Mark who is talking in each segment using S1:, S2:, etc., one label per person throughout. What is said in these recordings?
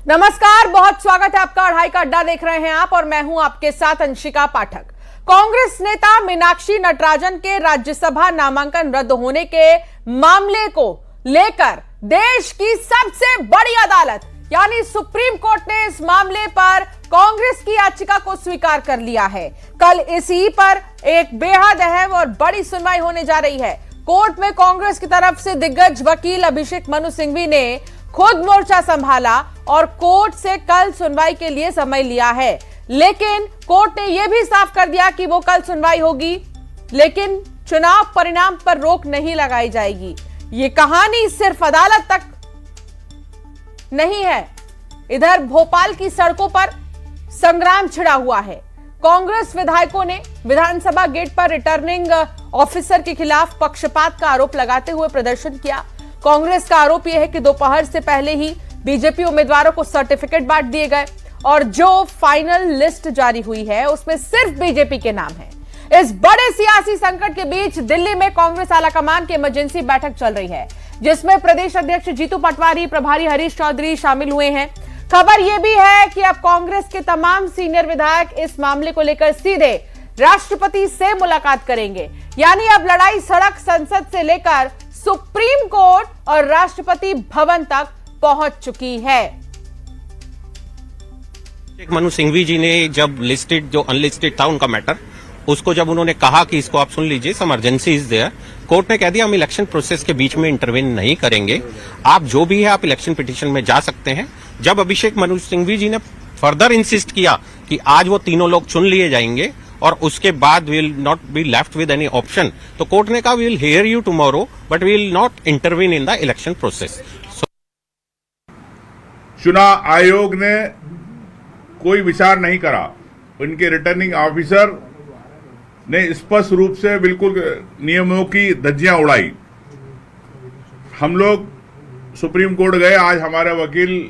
S1: नमस्कार, बहुत स्वागत है आपका। अढ़ाई का अड्डा देख रहे हैं आप और मैं हूं आपके साथ अंशिका पाठक। कांग्रेस नेता मीनाक्षी नटराजन के राज्यसभा नामांकन रद्द होने के मामले को लेकर देश की सबसे बड़ी अदालत यानी सुप्रीम कोर्ट ने इस मामले पर कांग्रेस की याचिका को स्वीकार कर लिया है। कल इसी पर एक बेहद अहम और बड़ी सुनवाई होने जा रही है। कोर्ट में कांग्रेस की तरफ से दिग्गज वकील अभिषेक मनु सिंघवी ने खुद मोर्चा संभाला और कोर्ट से कल सुनवाई के लिए समय लिया है। लेकिन कोर्ट ने यह भी साफ कर दिया कि वो कल सुनवाई होगी, लेकिन चुनाव परिणाम पर रोक नहीं लगाई जाएगी। ये कहानी सिर्फ अदालत तक नहीं है, इधर भोपाल की सड़कों पर संग्राम छिड़ा हुआ है। कांग्रेस विधायकों ने विधानसभा गेट पर रिटर्निंग ऑफिसर के खिलाफ पक्षपात का आरोप लगाते हुए प्रदर्शन किया। कांग्रेस का आरोप यह है कि दोपहर से पहले ही बीजेपी उम्मीदवारों को सर्टिफिकेट बांट दिए गए और जो फाइनल लिस्ट जारी हुई है उसमें सिर्फ बीजेपी के नाम है। इस बड़े सियासी संकट के बीच दिल्ली में कांग्रेस आलाकमान की इमरजेंसी बैठक चल रही है, जिसमें प्रदेश अध्यक्ष जीतू पटवारी, प्रभारी हरीश चौधरी शामिल हुए हैं। खबर यह भी है कि अब कांग्रेस के तमाम सीनियर विधायक इस मामले को लेकर सीधे राष्ट्रपति से मुलाकात करेंगे। यानी अब लड़ाई सड़क संसद से लेकर सुप्रीम कोर्ट और राष्ट्रपति भवन तक पहुंच चुकी है।
S2: मनु सिंघवी जी ने जब लिस्टेड जो अनलिस्टेड था उनका मैटर, उसको जब उन्होंने कहा कि इसको आप सुन लीजिए, इमरजेंसी इज देयर, कोर्ट ने कह दिया हम इलेक्शन प्रोसेस के बीच में इंटरवेन नहीं करेंगे, आप जो भी है आप इलेक्शन पिटीशन में जा सकते हैं। जब अभिषेक मनु सिंघवी जी ने फर्दर इंसिस्ट किया कि आज वो तीनों लोग चुन लिए जाएंगे और उसके बाद will not be left with any option, तो कोर्ट ने कहा will hear you tomorrow but will not intervene in the election process.
S3: चुनाव आयोग ने कोई विचार नहीं करा। उनके रिटर्निंग ऑफिसर ने स्पष्ट रूप से बिल्कुल नियमों की धज्जियां उड़ाई। हम लोग सुप्रीम कोर्ट गए। आज हमारे वकील,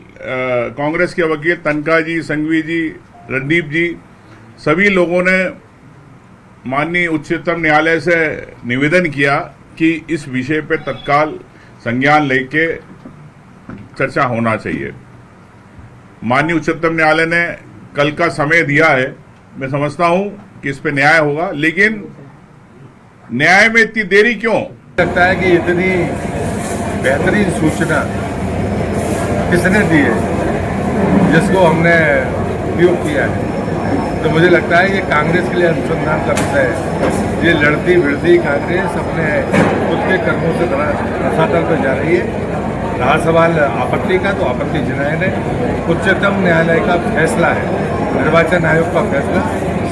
S3: कांग्रेस के वकील तनखा जी, संघवी जी, रणदीप जी, सभी लोगों ने माननीय उच्चतम न्यायालय से निवेदन किया कि इस विषय पर तत्काल संज्ञान लेके चर्चा होना चाहिए। माननीय उच्चतम न्यायालय ने कल का समय दिया है। मैं समझता हूं कि इस पे न्याय होगा, लेकिन न्याय में इतनी देरी क्यों?
S4: लगता है कि इतनी बेहतरीन सूचना किसने दी है जिसको हमने उपयोग किया है, तो मुझे लगता है ये कांग्रेस के लिए अनुसंधान का विषय है। ये लड़ती भिड़ती कांग्रेस अपने खुद के कर्मों से धरातल पर जा रही है। रहा सवाल आपत्ति का, तो आपत्ति जनाए ने उच्चतम न्यायालय का फैसला है, निर्वाचन आयोग का फैसला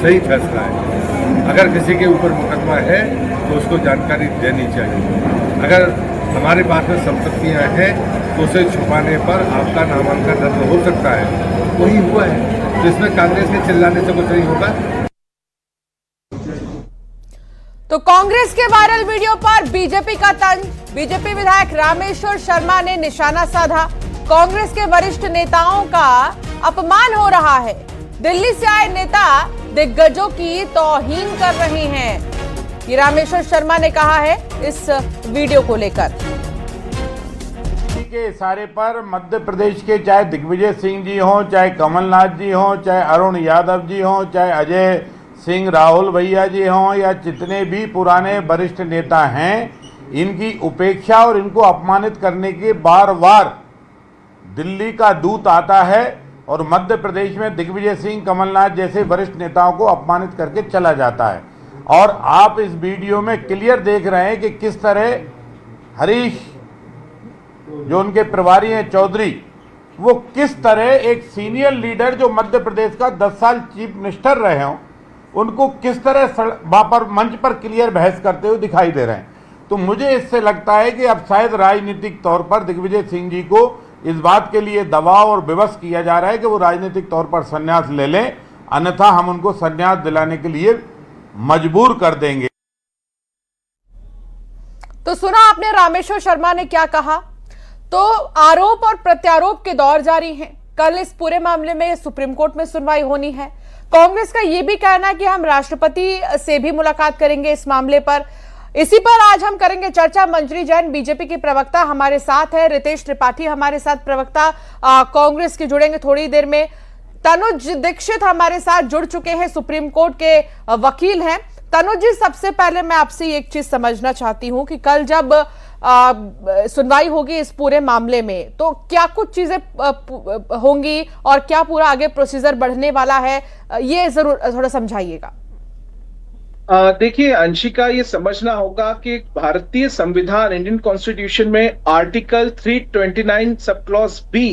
S4: सही फैसला है। अगर किसी के ऊपर मुकदमा है तो उसको जानकारी देनी चाहिए। अगर हमारे पास में संपत्तियां हैं तो उसे छुपाने पर आपका नामांकन रद्द हो सकता है। वही हुआ है, तो इसमें कांग्रेस के चिल्लाने से कुछ नहीं होगा।
S1: तो कांग्रेस के वायरल वीडियो पर बीजेपी का तंज, बीजेपी विधायक रामेश्वर शर्मा ने निशाना साधा। कांग्रेस के वरिष्ठ नेताओं का अपमान हो रहा है। दिल्ली से आए नेता दिग्गजों की तौहीन कर रहे हैं, ये रामेश्वर शर्मा ने कहा है इस वीडियो को लेकर।
S5: के इशारे पर मध्य प्रदेश के चाहे दिग्विजय सिंह जी हों, चाहे कमलनाथ जी हों, चाहे अरुण यादव जी हों, चाहे अजय सिंह राहुल भैया जी हों, या जितने भी पुराने वरिष्ठ नेता हैं, इनकी उपेक्षा और इनको अपमानित करने के बार बार दिल्ली का दूत आता है और मध्य प्रदेश में दिग्विजय सिंह, कमलनाथ जैसे वरिष्ठ नेताओं को अपमानित करके चला जाता है। और आप इस वीडियो में क्लियर देख रहे हैं कि किस तरह हरीश, जो उनके प्रभारी हैं चौधरी, वो किस तरह एक सीनियर लीडर जो मध्य प्रदेश का 10 साल चीफ मिनिस्टर रहे हों, उनको किस तरह वहां पर मंच पर क्लियर बहस करते हुए दिखाई दे रहे हैं। तो मुझे इससे लगता है कि अब शायद राजनीतिक तौर पर दिग्विजय सिंह जी को इस बात के लिए दबाव और विवश किया जा रहा है कि वो राजनीतिक तौर पर संन्यास ले लें, अन्यथा हम उनको संन्यास दिलाने के लिए मजबूर कर देंगे।
S1: तो सुना आपने रामेश्वर शर्मा ने क्या कहा। तो आरोप और प्रत्यारोप के दौर जारी हैं। कल इस पूरे मामले में सुप्रीम कोर्ट में सुनवाई होनी है। कांग्रेस का यह भी कहना है कि हम राष्ट्रपति से भी मुलाकात करेंगे इस मामले पर। इसी पर आज हम करेंगे चर्चा। मंजरी जैन बीजेपी की प्रवक्ता हमारे साथ है, रितेश त्रिपाठी हमारे साथ प्रवक्ता कांग्रेस के जुड़ेंगे थोड़ी देर में। तनुज दीक्षित हमारे साथ जुड़ चुके हैं, सुप्रीम कोर्ट के वकील हैं। तनुज जी, सबसे पहले मैं आपसे एक चीज समझना चाहती हूं कि कल जब सुनवाई होगी इस पूरे मामले में, तो क्या कुछ चीजें होंगी और क्या पूरा आगे प्रोसीजर बढ़ने वाला है, ये जरूर थोड़ा समझाइएगा।
S6: देखिए अंशिका, ये समझना होगा कि भारतीय संविधान, इंडियन कॉन्स्टिट्यूशन में आर्टिकल 329 सब क्लॉज बी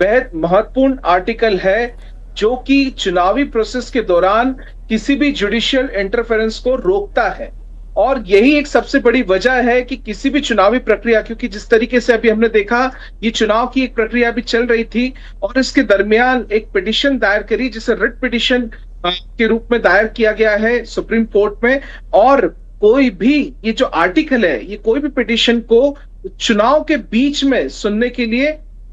S6: बेहद महत्वपूर्ण आर्टिकल है, जो कि चुनावी प्रोसेस के दौरान किसी भी जुडिशियल इंटरफेरेंस को रोकता है। और यही एक सबसे बड़ी वजह है कि किसी भी चुनावी प्रक्रिया, क्योंकि जिस तरीके से अभी हमने देखा, ये चुनाव की एक प्रक्रिया भी चल रही थी और इसके दरमियान एक पिटीशन दायर करी, जिसे रिट पिटीशन के रूप में दायर किया गया है सुप्रीम कोर्ट में। और कोई भी ये जो आर्टिकल है, ये कोई भी पिटीशन को चुनाव के बीच में सुनने के लिए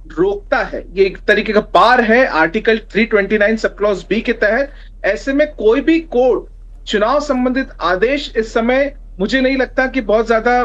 S6: रोकता है। ये एक तरीके का पार है आर्टिकल 329 सब क्लॉज बी के तहत। ऐसे में कोई भी कोर्ट चुनाव संबंधित आदेश इस समय मुझे नहीं लगता कि बहुत ज्यादा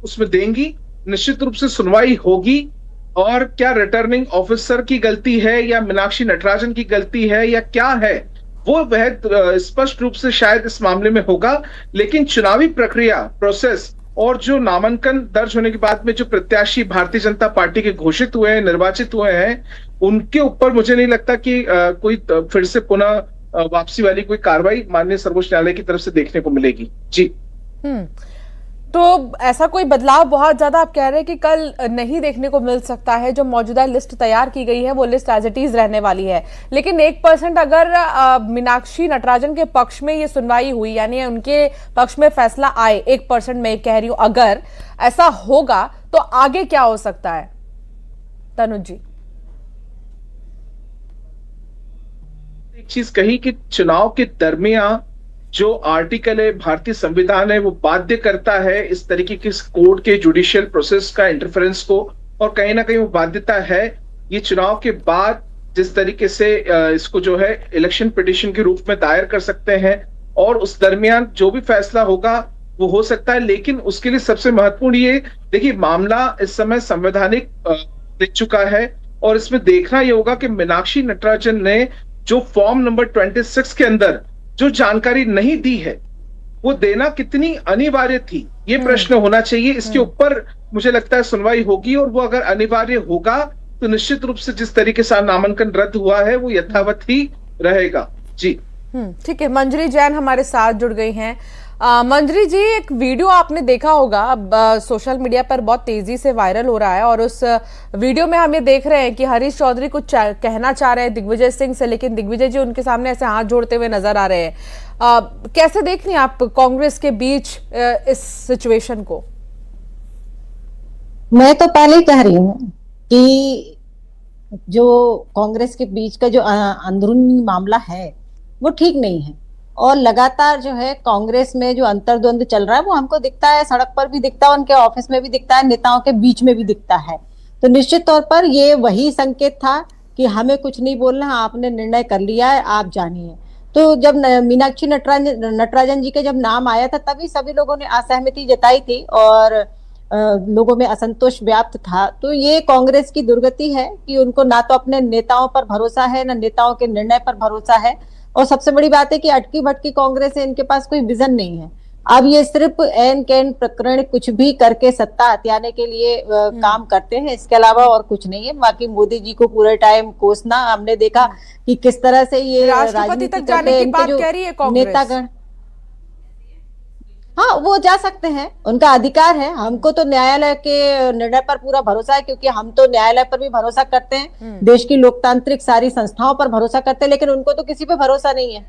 S6: उसमें देंगी। निश्चित रूप से सुनवाई होगी, और क्या रिटर्निंग ऑफिसर की गलती है या मीनाक्षी नटराजन की गलती है या क्या है, वो बेहद स्पष्ट रूप से शायद इस मामले में होगा। लेकिन चुनावी प्रक्रिया, प्रोसेस और जो नामांकन दर्ज होने के बाद में जो प्रत्याशी भारतीय जनता पार्टी के घोषित हुए हैं, निर्वाचित हुए हैं, उनके ऊपर मुझे नहीं लगता कि कोई फिर से पुनः वापसी वाली कोई कार्रवाई माननीय सर्वोच्च न्यायालय की तरफ से देखने को मिलेगी। जी।
S1: तो ऐसा कोई बदलाव बहुत ज्यादा आप कह रहे हैं कि कल नहीं देखने को मिल सकता है। जो मौजूदा लिस्ट तैयार की गई है वो लिस्ट एज इट इज रहने वाली है, लेकिन 1% अगर मीनाक्षी नटराजन के पक्ष में ये सुनवाई हुई, यानी उनके पक्ष में फैसला आए, 1% मैं कह रही हूं, अगर ऐसा होगा तो आगे क्या हो सकता है तनुज जी?
S6: एक चीज कही कि चुनाव के दरमियान जो आर्टिकल है, भारतीय संविधान है, वो बाध्य करता है इस तरीके के कोर्ट के जुडिशियल प्रोसेस का इंटरफेरेंस को, और कहीं ना कहीं वो बाध्यता है। ये चुनाव के बाद जिस तरीके से इसको जो है इलेक्शन पिटीशन के रूप में दायर कर सकते हैं, और उस दरमियान जो भी फैसला होगा वो हो सकता है। लेकिन उसके लिए सबसे महत्वपूर्ण ये देखिए, मामला इस समय संवैधानिक दिख चुका है, और इसमें देखना ये होगा कि मीनाक्षी नटराजन ने जो फॉर्म नंबर 26 के अंदर जो जानकारी नहीं दी है, वो देना कितनी अनिवार्य थी, ये प्रश्न होना चाहिए। इसके ऊपर मुझे लगता है सुनवाई होगी, और वो अगर अनिवार्य होगा तो निश्चित रूप से जिस तरीके से नामांकन रद्द हुआ है वो यथावत ही रहेगा। जी
S1: ठीक है। मंजरी जैन हमारे साथ जुड़ गई हैं। मंजरी जी, एक वीडियो आपने देखा होगा, अब सोशल मीडिया पर बहुत तेजी से वायरल हो रहा है, और उस वीडियो में हम ये देख रहे हैं कि हरीश चौधरी कुछ कहना चाह रहे हैं दिग्विजय सिंह से, लेकिन दिग्विजय जी उनके सामने ऐसे हाथ जोड़ते हुए नजर आ रहे हैं। कैसे देख रही हैं आप कांग्रेस के बीच इस सिचुएशन को?
S7: मैं तो पहले ही कह रही हूँ कि जो कांग्रेस के बीच का जो अंदरूनी मामला है वो ठीक नहीं है, और लगातार जो है कांग्रेस में जो अंतर्द्वंद चल रहा है वो हमको दिखता है, सड़क पर भी दिखता है, उनके ऑफिस में भी दिखता है, नेताओं के बीच में भी दिखता है। तो निश्चित तौर पर ये वही संकेत था कि हमें कुछ नहीं बोलना, आपने निर्णय कर लिया है, आप जानिए। तो जब मीनाक्षी नटराजन जी का जब नाम आया था, तभी सभी लोगों ने असहमति जताई थी और लोगों में असंतोष व्याप्त था। तो ये कांग्रेस की दुर्गति है कि उनको ना तो अपने नेताओं पर भरोसा है, ना नेताओं के निर्णय पर भरोसा है, और सबसे बड़ी बात है कि अटकी भटकी कांग्रेस है, इनके पास कोई विजन नहीं है। अब ये सिर्फ एन कैन प्रकरण कुछ भी करके सत्ता हथियाने के लिए काम करते हैं, इसके अलावा और कुछ नहीं है। बाकी मोदी जी को पूरे टाइम कोसना, हमने देखा कि किस तरह से ये
S1: राष्ट्रपति तक जाने की बात कह रही है कांग्रेस।
S7: नेतागण, हाँ वो जा सकते हैं, उनका अधिकार है। हमको तो न्यायालय के निर्णय पर पूरा भरोसा है, क्योंकि हम तो न्यायालय पर भी भरोसा करते हैं, देश की लोकतांत्रिक सारी संस्थाओं पर भरोसा करते हैं, लेकिन उनको तो किसी पे भरोसा नहीं है।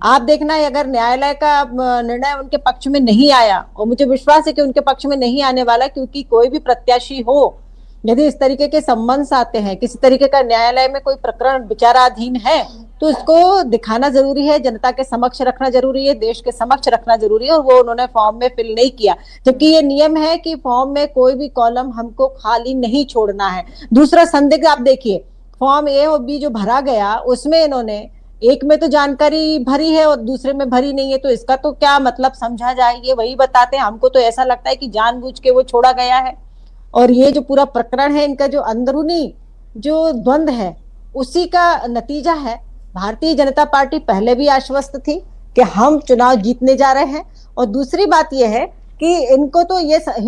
S7: आप देखना है, अगर न्यायालय का निर्णय उनके पक्ष में नहीं आया, और मुझे विश्वास है कि उनके पक्ष में नहीं आने वाला, क्योंकि कोई भी प्रत्याशी हो, यदि इस तरीके के सम्मन्स आते हैं, किसी तरीके का न्यायालय में कोई प्रकरण विचाराधीन है, तो इसको दिखाना जरूरी है, जनता के समक्ष रखना जरूरी है, देश के समक्ष रखना जरूरी है, और वो उन्होंने फॉर्म में फिल नहीं किया। जबकि ये नियम है कि फॉर्म में कोई भी कॉलम हमको खाली नहीं छोड़ना है। दूसरा संदिग्ध, आप देखिए फॉर्म ए और बी जो भरा गया, उसमें इन्होंने एक में तो जानकारी भरी है और दूसरे में भरी नहीं है, तो इसका तो क्या मतलब समझा जाए, ये वही बताते हैं। हमको तो ऐसा लगता है कि जानबूझ के वो छोड़ा गया है। और ये जो पूरा प्रकरण है, इनका जो अंदरूनी जो द्वंद्व है, उसी का नतीजा है। भारतीय जनता पार्टी पहले भी आश्वस्त थी कि हम चुनाव जीतने जा रहे हैं, और दूसरी बात यह है कि इनको तो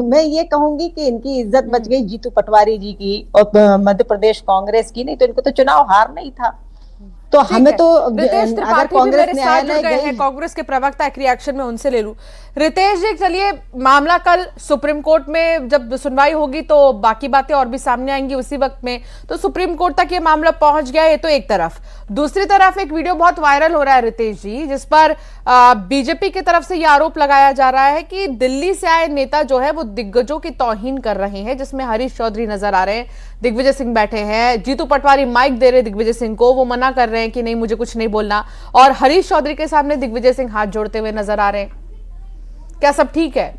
S7: मैं ये कहूंगी कि इनकी इज्जत बच गई जीतू पटवारी जी की और मध्य प्रदेश कांग्रेस की, नहीं तो इनको तो चुनाव हारना ही था। तो हमें तो
S1: रितेश
S7: अगर
S1: त्रिपाठी भी
S7: कांग्रेस
S1: मेरे साथ जुड़
S7: न्यायालय
S1: गए हैं,
S7: गई,
S1: कांग्रेस के प्रवक्ता, एक रिएक्शन में उनसे ले लूं। रितेश जी, चलिए, मामला कल सुप्रीम कोर्ट में जब सुनवाई होगी तो बाकी बातें और भी सामने आएंगी उसी वक्त में। तो सुप्रीम कोर्ट तक ये मामला पहुंच गया है, तो एक तरफ। दूसरी तरफ एक वीडियो बहुत वायरल हो रहा है रितेश जी, जिस पर बीजेपी की तरफ से यह आरोप लगाया जा रहा है कि दिल्ली से आए नेता जो है वो दिग्गजों की तौहीन कर रहे हैं, जिसमें हरीश चौधरी नजर आ रहे हैं, दिग्विजय सिंह बैठे हैं, जीतू पटवारी माइक दे रहे दिग्विजय सिंह को, वो मना कर रहे हैं कि नहीं मुझे कुछ नहीं बोलना, और हरीश चौधरी के सामने दिग्विजय सिंह हाथ जोड़ते हुए नजर आ रहे हैं। क्या सब ठीक है?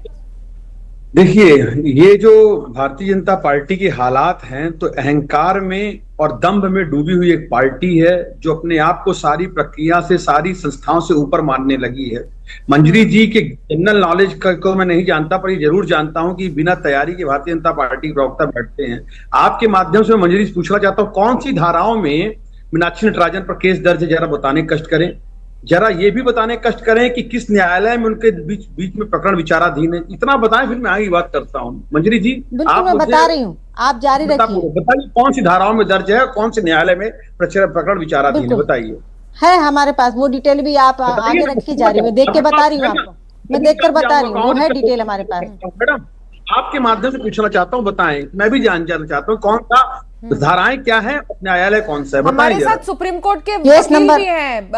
S8: देखिए, ये जो भारतीय जनता पार्टी के हालात हैं, तो अहंकार में और दंभ में डूबी हुई एक पार्टी है जो अपने आप को सारी प्रक्रिया से, सारी संस्थाओं से ऊपर मानने लगी है। मंजरी जी के जनरल नॉलेज को मैं नहीं जानता, पर ये जरूर जानता हूं कि बिना तैयारी के भारतीय जनता पार्टी के प्रवक्ता बैठते हैं। आपके माध्यम से मैं मंजरी से पूछना चाहता हूँ, कौन सी धाराओं में मीनाक्षी नटराजन पर केस दर्ज है, जरा बताने कष्ट करें। जरा ये भी बताने कष्ट करें कि किस न्यायालय में उनके बीच में प्रकरण विचाराधीन है, इतना बताएं, फिर मैं आगे बात करता हूं। मंजरी जी,
S7: बिल्कुल मैं बता रही हूँ, आप जारी रखिए।
S8: बताइए कौन सी धाराओं में दर्ज है, कौन से न्यायालय में प्रकरण विचाराधीन है, बताइए।
S7: है हमारे पास वो डिटेल भी, आप आगे रखिए जारी, मैं देख के बता रही हूँ आपको, मैं देख कर बता रही हूँ, वो है डिटेल हमारे पास।
S8: मैडम, आपके माध्यम से पूछना चाहता हूँ, बताएं, मैं भी जानना चाहता हूँ कौन सा धाराएं क्या है, न्यायालय कौन सा है,
S1: हमारे
S8: बताइए।
S1: साथ सुप्रीम कोर्ट के वकील भी हैं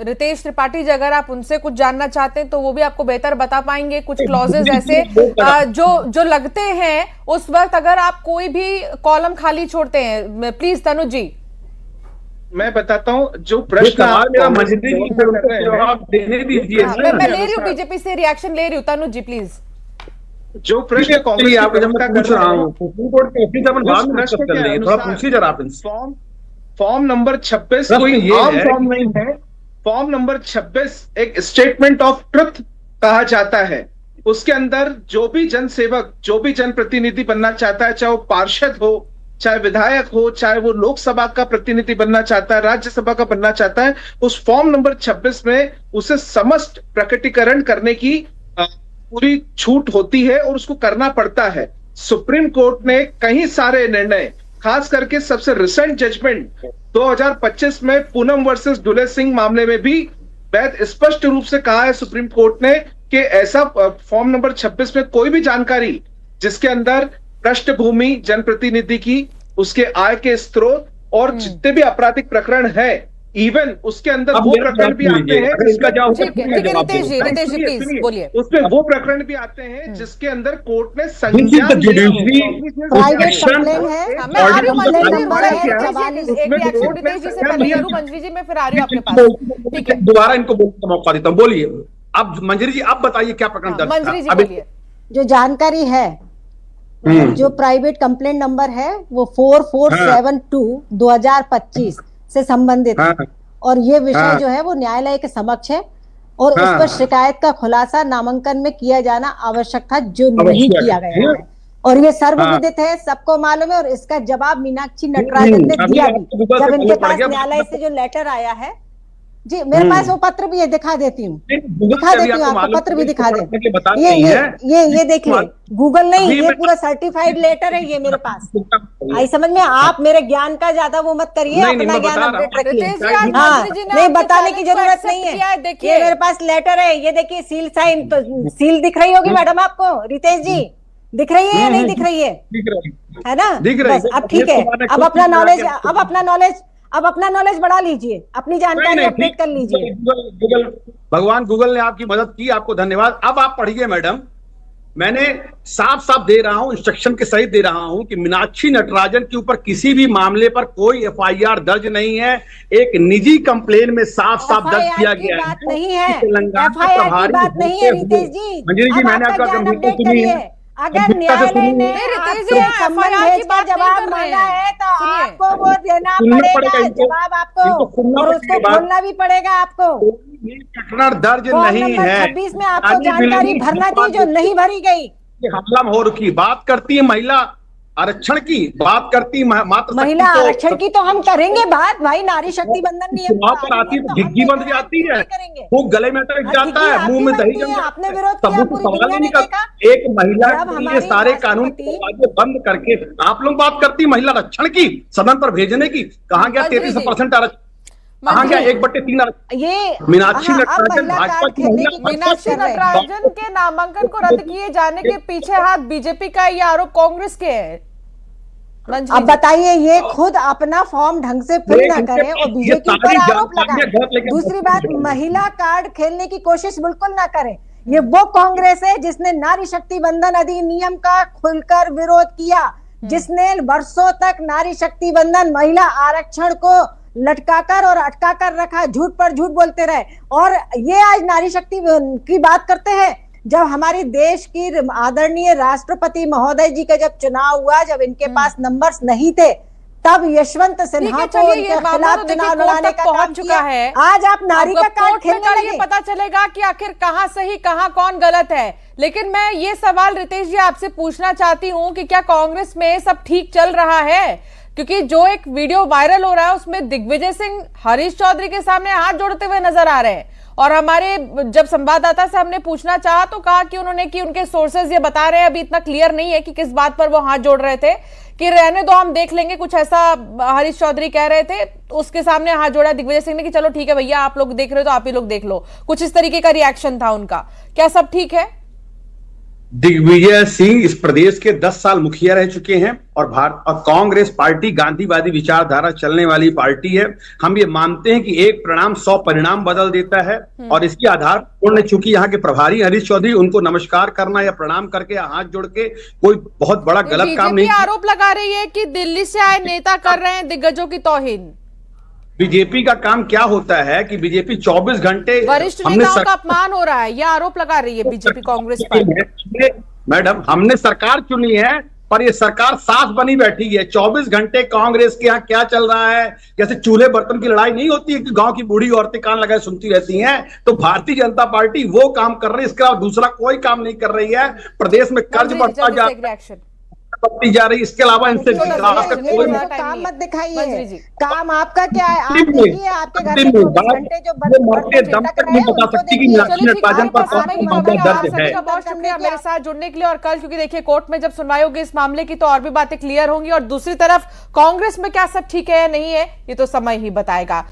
S1: रितेश त्रिपाठी जी, अगर आप उनसे कुछ जानना चाहते हैं तो वो भी आपको बेहतर बता पाएंगे। कुछ क्लॉजेज ऐसे जो लगते हैं उस वक्त, अगर आप कोई भी कॉलम खाली छोड़ते हैं, प्लीज तनुज जी।
S6: मैं बताता हूँ जो प्रश्न
S8: जवाब देने दीजिए।
S1: मैं ले रही हूँ बीजेपी से रिएक्शन ले रही हूँ, तनुज जी प्लीज।
S6: जो प्रश्न कांग्रेस
S8: आपको जब मैं पूछ रहा हूँ, सुप्रीम कोर्ट के वकील साहब बाद में डिस्कस कर लेंगे, थोड़ा पूछिए जरा आप इनसे।
S6: फॉर्म नंबर 26 कोई आम फॉर्म नहीं है। फॉर्म नंबर 26 एक स्टेटमेंट ऑफ ट्रुथ कहा जाता है। उसके अंदर जो भी जनसेवक, जो भी जनप्रतिनिधि बनना चाहता है, चाहे वो पार्षद हो, चाहे विधायक हो, चाहे वो लोकसभा का प्रतिनिधि बनना चाहता है, राज्यसभा का बनना चाहता है, उस फॉर्म नंबर 26 में उसे समस्त प्रकटीकरण करने की पूरी छूट होती है और उसको करना पड़ता है। सुप्रीम कोर्ट ने कई सारे निर्णय, खास करके सबसे रिसेंट जजमेंट 2025 में पूनम वर्सेस दुले सिंह मामले में भी बेहद स्पष्ट रूप से कहा है सुप्रीम कोर्ट ने कि ऐसा फॉर्म नंबर 26 में कोई भी जानकारी जिसके अंदर पृष्ठभूमि जनप्रतिनिधि की, उसके आय के स्रोत और जितने भी आपराधिक प्रकरण है, इवन उसके अंदर वो प्रकरण भी आते हैं जिसका
S1: रितेश जी प्लीज बोलिए।
S6: उसमें वो प्रकरण भी आते हैं जिसके अंदर कोर्ट ने
S8: दोबारा इनको बोलने का मौका देता हूँ, बोलिए। अब मंजरी जी आप बताइए क्या प्रकरण दर्ज था?
S1: बोलिए।
S7: जो जानकारी है, जो प्राइवेट कंप्लेंट नंबर है वो 4472/2025 से संबंधित है, और ये विषय जो है वो न्यायालय के समक्ष है, और उस पर शिकायत का खुलासा नामांकन में किया जाना आवश्यक था, जो नहीं किया गया है, और ये सर्वविदित है, सबको मालूम है, और इसका जवाब मीनाक्षी नटराजन ने दिया भी। जब इनके पास न्यायालय से जो लेटर आया है, जी मेरे पास वो पत्र भी है, दिखा देती हूँ, आपको पत्र भी दिखा दे। ये देखिए, गूगल नहीं, ये पूरा सर्टिफाइड लेटर है, ये मेरे पास। आई समझ में? आप मेरे ज्ञान का ज्यादा वो मत करिए, अपना ज्ञान अपडेट रखिए। हाँ, नहीं बताने की जरूरत नहीं है, ये मेरे पास लेटर है, ये देखिए सील साइन, तो सील दिख रही होगी मैडम आपको, रितेश जी दिख रही है या नहीं दिख रही है ना? बस अब ठीक है, अब अपना नॉलेज बढ़ा लीजिए, अपनी जानकारी अपडेट कर लीजिए।
S8: भगवान गूगल ने आपकी मदद की, आपको धन्यवाद। अब आप पढ़िए मैडम, मैंने साफ साफ दे रहा हूं, इंस्ट्रक्शन के सहित दे रहा हूं कि मीनाक्षी नटराजन के ऊपर किसी भी मामले पर कोई एफआईआर दर्ज नहीं है। एक निजी कंप्लेन में साफ साफ दर्ज किया गया
S7: बात नहीं है,
S8: तेलंगाना
S7: एफआईआर की बात नहीं है रितेश जी।
S8: मंजरी जी, मैंने आपका
S7: अगर न्यायालय ने
S1: रितेश जी,
S7: आपसे सम्मन
S1: FIR की
S7: भेज
S1: बात
S7: कर
S1: नहीं
S7: जवाब
S1: कर रहे
S7: मांगा
S1: हैं।
S7: है तो
S1: सुनिए।
S7: आपको वो देना
S8: सुनना
S7: पड़ेगा,
S8: पड़ेगा इनको।
S7: जवाब
S8: इनको
S7: आपको,
S8: सुनना
S7: और
S8: पड़ेगा
S7: उसको
S8: बात।
S7: खोलना भी पड़ेगा आपको।
S8: कोई घटना दर्ज
S7: फॉर्म
S8: नहीं
S7: नंबर
S8: है।
S7: 26 में आपको
S8: यानी
S7: जानकारी
S8: बिल्कुल
S7: भरना थी जो नहीं भरी गई।
S8: हमला हो रुकी बात करती है महिला आरक्षण की, बात करती है मातृ
S7: महिला
S8: शक्ति को-
S7: आरक्षण की तो हम करेंगे बात भाई, नारी शक्ति बंधन नियम
S8: चुनाव पर आती है झिग्गी बंध जाती है, वो गले में अटक जाता है, मुंह में दही जम जाता
S7: आपने
S8: है।
S7: विरोध किया,
S8: सबूत
S7: पूरी
S8: सवाल
S7: दुनिया
S8: ही
S7: ने
S8: नहीं
S7: देखा।
S8: कर एक महिला
S7: जब
S8: के लिए
S7: हमारी
S8: सारे कानून को
S7: राष्ट्रपति-
S8: आगे बंद करके आप लोग बात करती है महिला आरक्षण की, सदन पर भेजने की, कहाँ गया
S1: मंत्री
S8: 33% आरक्षण, कहाँ
S1: मंत्री
S8: गया
S1: जी।
S8: 1/3 आरक्षण।
S7: ये
S8: मीनाक्षी
S7: हाँ, अब
S8: नटराजन
S7: महिला
S8: भाजपा
S7: कार्ड
S8: की
S7: खेलने
S8: महिला
S7: की कोशिश
S1: मीनाक्षी
S7: कर रहे हैं।
S1: नटराजन के नामांकन को रद्द किए जाने के पीछे हाथ बीजेपी का, ये आरोप कांग्रेस के है।
S7: अब बताइए, ये खुद अपना फॉर्म ढंग से फिल
S8: एक
S7: ना
S8: घंटे
S7: करे
S8: में
S7: और
S8: ये
S7: बीजेपी
S8: सारी
S7: पर आरोप
S8: जानकारियां घर
S7: लगाए।
S8: लेके
S7: दूसरी
S8: बैठ
S7: बात,
S8: जाओ।
S7: महिला कार्ड खेलने की कोशिश बिल्कुल ना करें। ये वो कांग्रेस है जिसने नारी शक्ति बंधन अधिनियम का खुलकर विरोध किया, जिसने वर्षों तक नारी शक्ति बंधन महिला आरक्षण को लटकाकर और अटकाकर रखा, झूठ पर झूठ बोलते रहे। और ये आज नारी शक्ति की बात करते हैं। जब हमारी देश की आदरणीय राष्ट्रपति महोदय जी का जब चुनाव हुआ, जब इनके पास नंबर्स नहीं थे, तब यशवंत सिन्हा को
S1: चलिए,
S7: उनके
S1: ये मामला
S7: खिलाफ
S1: तो देखिए
S7: चुनाव
S1: कोर्ट
S7: लड़ाने
S1: तक
S7: का
S1: पहुंच
S7: काम
S1: चुका
S7: किया।
S1: है।
S7: आज आप नारी
S1: अब
S7: का कार्ड
S1: कोर्ट में
S7: खेलने
S1: कल ये
S7: लगे।
S1: पता चलेगा कि आखिर कहां सही कहां कौन गलत है। लेकिन मैं ये सवाल रितेश जी आपसे पूछना चाहती हूं कि क्या कांग्रेस में सब ठीक चल रहा है? क्योंकि जो एक वीडियो वायरल हो रहा है उसमें दिग्विजय सिंह हरीश चौधरी के सामने हाथ जोड़ते हुए नजर आ रहे हैं, और हमारे जब संवाददाता से हमने पूछना चाहा तो कहा कि उन्होंने कि उनके सोर्सेज ये बता रहे हैं, अभी इतना क्लियर नहीं है कि किस बात पर वो हाथ जोड़ रहे थे, कि रहने दो हम देख लेंगे, कुछ ऐसा हरीश चौधरी कह रहे थे। उसके सामने हाथ जोड़ा दिग्विजय सिंह ने कि चलो ठीक है भैया, आप लोग देख रहे हो तो आप ही लोग देख लो। कुछ इस तरीके का रिएक्शन था उनका। क्या सब ठीक है?
S8: दिग्विजय सिंह इस प्रदेश के 10 साल मुखिया रह चुके हैं और कांग्रेस पार्टी गांधीवादी विचारधारा चलने वाली पार्टी है। हम ये मानते हैं कि एक परिणाम 100 परिणाम बदल देता है, और इसके आधार पर चूंकि यहाँ के प्रभारी हरीश चौधरी, उनको नमस्कार करना या प्रणाम करके हाथ जोड़ के कोई बहुत बड़ा गलत काम नहीं।
S1: आरोप लगा रही है कि दिल्ली से आए नेता कर रहे हैं दिग्गजों की तौहीन।
S8: बीजेपी का काम क्या होता है कि बीजेपी 24 घंटे
S1: वरिष्ठ नेताओं का अपमान हो रहा है, यह आरोप लगा रही है बीजेपी कांग्रेस पर।
S8: मैडम, हमने सरकार चुनी है, पर ये सरकार साफ बनी बैठी है। 24 घंटे कांग्रेस के यहाँ क्या चल रहा है, जैसे चूल्हे बर्तन की लड़ाई नहीं होती है कि गांव की बूढ़ी औरतें कान लगाए सुनती रहती हैं, तो भारतीय जनता पार्टी वो काम कर रही है। इसके अलावा दूसरा कोई काम नहीं कर रही है। प्रदेश में कर्ज बढ़ता जा रही, इसके अलावा इनसे विकास का कोई
S7: काम मत दिखाइए।
S1: मंत्री जी।
S7: काम आपका क्या है? आप देखिए, आपके घर में 24 घंटे जो
S8: मरते दम तक नहीं बता सकती कि मीनाक्षी नटराजन पर कौन सा मामला दर्ज है।
S1: बहुत शुक्रिया मेरे साथ जुड़ने के लिए। और कल क्योंकि देखिए कोर्ट में जब सुनवाई होगी इस मामले की तो और भी बातें क्लियर होंगी, और दूसरी तरफ कांग्रेस में क्या सब ठीक है या नहीं है ये तो समय ही बताएगा।